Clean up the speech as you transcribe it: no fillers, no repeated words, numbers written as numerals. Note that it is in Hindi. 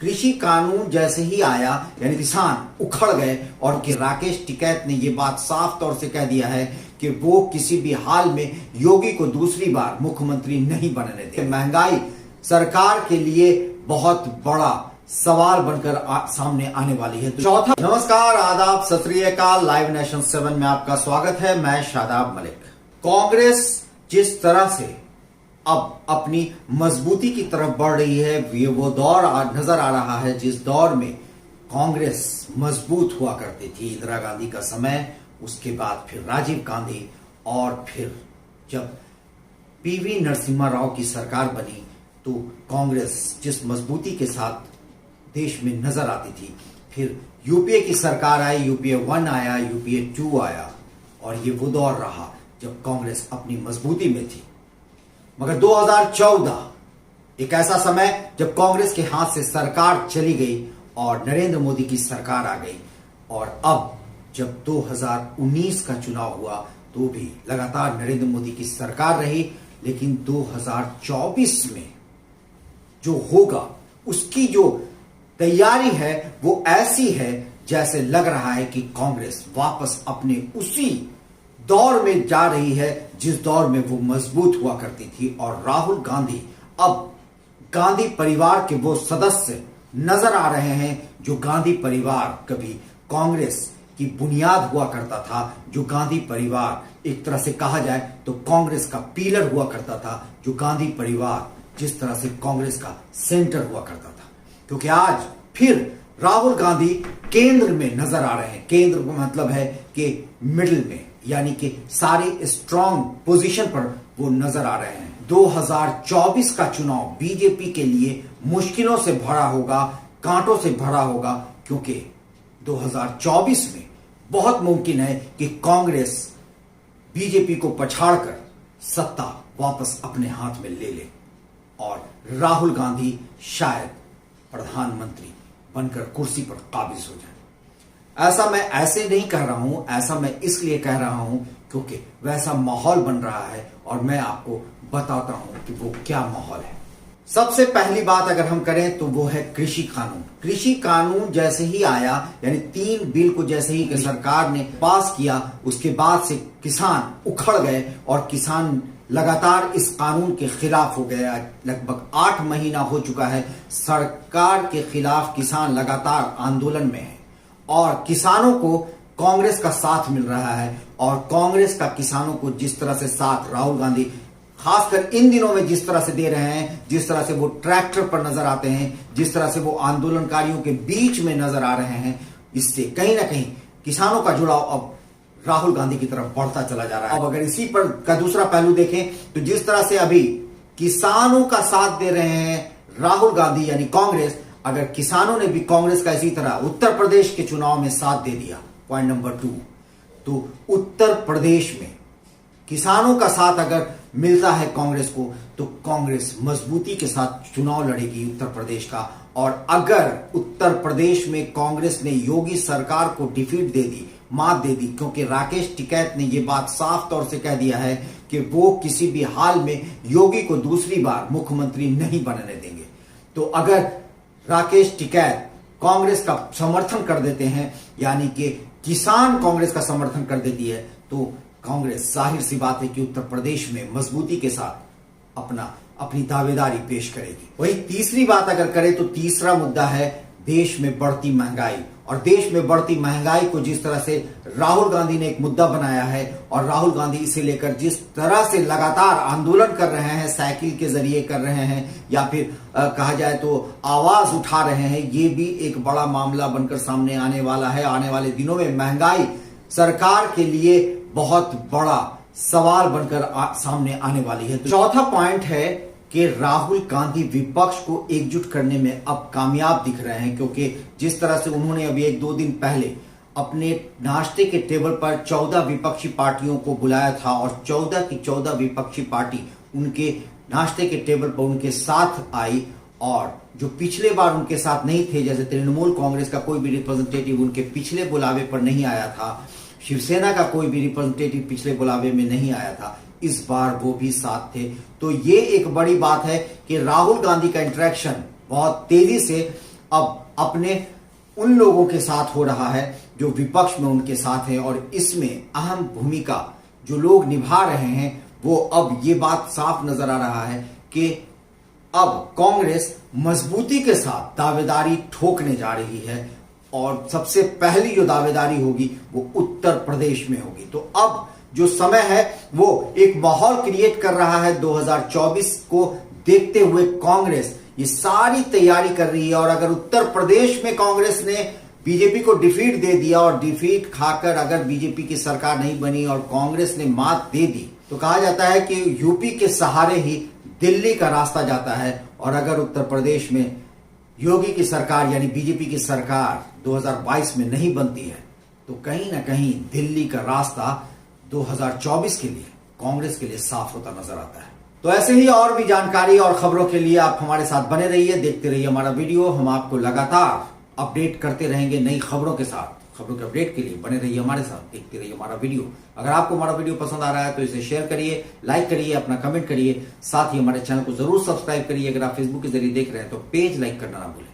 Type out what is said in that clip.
कृषि कानून जैसे ही आया यानी किसान उखड़ गए और कि राकेश टिकैत ने ये बात साफ तौर से कह दिया है कि वो किसी भी हाल में योगी को दूसरी बार मुख्यमंत्री नहीं बनने देंगे। महंगाई सरकार के लिए बहुत बड़ा सवाल बनकर सामने आने वाली है। तो चौथा, नमस्कार, आदाब, सत श्री अकाल। लाइव नेशन 7 में आपका स्वागत है। मैं शादाब मलिक। कांग्रेस जिस तरह से अब अपनी मजबूती की तरफ बढ़ रही है, ये वो दौर नजर आ रहा है जिस दौर में कांग्रेस मजबूत हुआ करती थी। इंदिरा गांधी का समय, उसके बाद फिर राजीव गांधी, और फिर जब पीवी नरसिम्हा राव की सरकार बनी तो कांग्रेस जिस मजबूती के साथ देश में नजर आती थी। फिर यूपीए की सरकार आई, यूपीए 1 आया, यूपीए 2 आया, और ये वो दौर रहा जब कांग्रेस अपनी मजबूती में थी। मगर 2014 एक ऐसा समय जब कांग्रेस के हाथ से सरकार चली गई और नरेंद्र मोदी की सरकार आ गई। और अब जब 2019 का चुनाव हुआ तो भी लगातार नरेंद्र मोदी की सरकार रही, लेकिन 2024 में जो होगा उसकी जो तैयारी है वो ऐसी है जैसे लग रहा है कि कांग्रेस वापस अपने उसी दौर में जा रही है जिस दौर में वो मजबूत हुआ करती थी। और राहुल गांधी अब गांधी परिवार के वो सदस्य नजर आ रहे हैं जो गांधी परिवार कभी कांग्रेस की बुनियाद हुआ करता था, जो गांधी परिवार एक तरह से कहा जाए तो कांग्रेस का पिलर हुआ करता था, जो गांधी परिवार जिस तरह से कांग्रेस का सेंटर हुआ करता था। क्योंकि आज फिर राहुल गांधी केंद्र में नजर आ रहे हैं। केंद्र का मतलब है कि मिडिल में, यानी कि सारी स्ट्रांग पोजीशन पर वो नजर आ रहे हैं। 2024 का चुनाव बीजेपी के लिए मुश्किलों से भरा होगा, कांटों से भरा होगा, क्योंकि 2024 में बहुत मुमकिन है कि कांग्रेस बीजेपी को पछाड़कर सत्ता वापस अपने हाथ में ले ले और राहुल गांधी शायद प्रधानमंत्री बनकर कुर्सी पर काबिज हो जाए। ऐसा मैं ऐसे नहीं कह रहा हूं, ऐसा मैं इसलिए कह रहा हूं क्योंकि वैसा माहौल बन रहा है और मैं आपको बताता हूं कि वो क्या माहौल है। सबसे पहली बात अगर हम करें तो वो है कृषि कानून। कृषि कानून जैसे ही आया यानी 3 बिल को जैसे ही सरकार ने पास किया, उसके बाद से किसान उखड़ गए और किसान लगातार इस कानून के खिलाफ हो गया। लगभग 8 महीना हो चुका है सरकार के खिलाफ किसान लगातार आंदोलन में है और किसानों को कांग्रेस का साथ मिल रहा है। और कांग्रेस का किसानों को जिस तरह से साथ राहुल गांधी खासकर इन दिनों में जिस तरह से दे रहे हैं, जिस तरह से वो ट्रैक्टर पर नजर आते हैं, जिस तरह से वो आंदोलनकारियों के बीच में नजर आ रहे हैं, इससे कहीं ना कहीं किसानों का जुड़ाव अब राहुल गांधी की तरफ बढ़ता चला जा रहा है। अब अगर इसी पर का दूसरा पहलू देखें तो जिस तरह से अभी किसानों का साथ दे रहे हैं राहुल गांधी यानी कांग्रेस, अगर किसानों ने भी कांग्रेस का इसी तरह उत्तर प्रदेश के चुनाव में साथ दे दिया, पॉइंट नंबर 2, तो उत्तर प्रदेश में किसानों का साथ अगर मिलता है कांग्रेस को तो कांग्रेस मजबूती के साथ चुनाव लड़ेगी उत्तर प्रदेश का। और अगर उत्तर प्रदेश में कांग्रेस ने योगी सरकार को डिफीट दे दी, मात दे दी, क्योंकि राकेश टिकैत ने यह बात साफ तौर से कह दिया है कि वो किसी भी हाल में योगी को दूसरी बार मुख्यमंत्री नहीं बनने देंगे। तो अगर राकेश टिकैत कांग्रेस का समर्थन कर देते हैं, यानी कि किसान कांग्रेस का समर्थन कर देती है, तो कांग्रेस जाहिर सी बात है कि उत्तर प्रदेश में मजबूती के साथ अपनी दावेदारी पेश करेगी। वही तीसरी बात अगर करें तो तीसरा मुद्दा है देश में बढ़ती महंगाई। और देश में बढ़ती महंगाई को जिस तरह से राहुल गांधी ने एक मुद्दा बनाया है और राहुल गांधी इसे लेकर जिस तरह से लगातार आंदोलन कर रहे हैं, साइकिल के जरिए कर रहे हैं या फिर कहा जाए तो आवाज उठा रहे हैं, ये भी एक बड़ा मामला बनकर सामने आने वाला है। आने वाले दिनों में महंगाई सरकार के लिए बहुत बड़ा सवाल बनकर सामने आने वाली है। तो चौथा पॉइंट है कि राहुल गांधी विपक्ष को एकजुट करने में अब कामयाब दिख रहे हैं, क्योंकि जिस तरह से उन्होंने अभी 1-2 दिन पहले अपने नाश्ते के टेबल पर 14 विपक्षी पार्टियों को बुलाया था और 14 की 14 विपक्षी पार्टी उनके नाश्ते के टेबल पर उनके साथ आई। और जो पिछले बार उनके साथ नहीं थे, जैसे तृणमूल कांग्रेस का कोई भी रिप्रेजेंटेटिव उनके पिछले बुलावे पर नहीं आया था, शिवसेना का कोई भी रिप्रेजेंटेटिव पिछले बुलावे में नहीं आया था, इस बार वो भी साथ थे। तो ये एक बड़ी बात है कि राहुल गांधी का इंटरेक्शन बहुत तेजी से अब अपने उन लोगों के साथ हो रहा है जो विपक्ष में उनके साथ हैं, और इसमें अहम भूमिका जो लोग निभा रहे हैं वो अब ये बात साफ नजर आ रहा है कि अब कांग्रेस मजबूती के साथ दावेदारी ठोकने जा रही है, और सबसे पहली जो दावेदारी होगी वो उत्तर प्रदेश में होगी। तो अब जो समय है वो एक माहौल क्रिएट कर रहा है 2024 को देखते हुए कांग्रेस ये सारी तैयारी कर रही है। और अगर उत्तर प्रदेश में कांग्रेस ने बीजेपी को डिफीट दे दिया और डिफीट खाकर अगर बीजेपी की सरकार नहीं बनी और कांग्रेस ने मात दे दी, तो कहा जाता है कि यूपी के सहारे ही दिल्ली का रास्ता जाता है। और अगर उत्तर प्रदेश में योगी की सरकार यानी बीजेपी की सरकार 2022 में नहीं बनती है, तो कहीं ना कहीं दिल्ली का रास्ता 2024 के लिए कांग्रेस के लिए साफ होता नजर आता है। तो ऐसे ही और भी जानकारी और खबरों के लिए आप हमारे साथ बने रहिए, देखते रहिए हमारा वीडियो। हम आपको लगातार अपडेट करते रहेंगे नई खबरों के साथ। खबरों के अपडेट के लिए बने रहिए हमारे साथ, देखते रहिए हमारा वीडियो। अगर आपको हमारा वीडियो पसंद आ रहा है तो इसे शेयर करिए, लाइक करिए, अपना कमेंट करिए, साथ ही हमारे चैनल को जरूर सब्सक्राइब करिए। अगर आप फेसबुक के जरिए देख रहे हैं तो पेज लाइक करना ना भूलें।